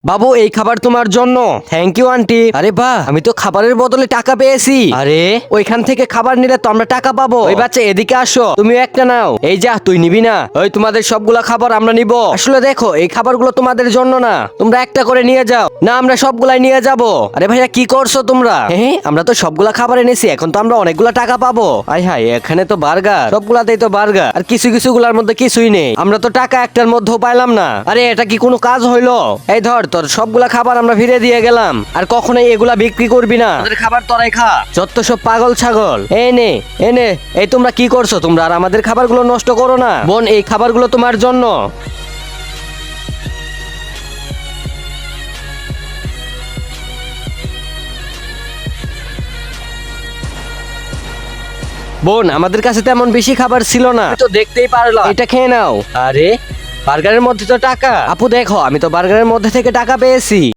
বাবু এই খাবার তোমার জন্য। Thank you aunty. আরে বাহ, আমি তো খাবারের বদলে টাকা পেয়েছি। আরে ওইখান থেকে খাবার নিলে তো আমরা টাকা পাবো। ওই বাচ্চা এদিকে আসো, তুমিও একটা নাও। এই যা, তুই নিবি না? ওই তোমাদের সবগুলা খাবার আমরা নিব। আসলে দেখো এই খাবারগুলো তোমাদের জন্য না, তোমরা একটা করে নিয়ে যাও। না আমরা সবগুলাই নিয়ে যাব। আরে ভাইয়া কি করছো তোমরা? হ্যাঁ আমরা তো সবগুলা খাবার এনেছি, এখন তো আমরা অনেকগুলা টাকা পাবো। আয় হায়, এখানে তো বার্গার, সবগুলাতেই তো বার্গার, আর কিছু কিছু গুলার মধ্যে কিছুই নেই। আমরা তো টাকা একটার মধ্যেও পাইলাম না। আরে এটা কি কোনো কাজ হইলো? এই ধর তোর সবগুলা খাবার আমরা ফিরে দিয়ে গেলাম, আর কখনোই এগুলা বিক্রি করবি না। তোদের খাবার তোরাই খা, যত সব পাগল ছাগল। এনে এনে এই তোমরা কি করছো? তোমরা আর আমাদের খাবারগুলো নষ্ট করো না। বোন এই খাবারগুলো তোমার জন্য। বোন আমাদের কাছে তেমন বেশি খাবার ছিল না, তো দেখতেই পারলাম। এটা খেয়ে নাও। আরে বার্গারের মধ্যে তো টাকা। আপু দেখো, আমি তো বার্গারের মধ্যে থেকে টাকা পেয়েছি।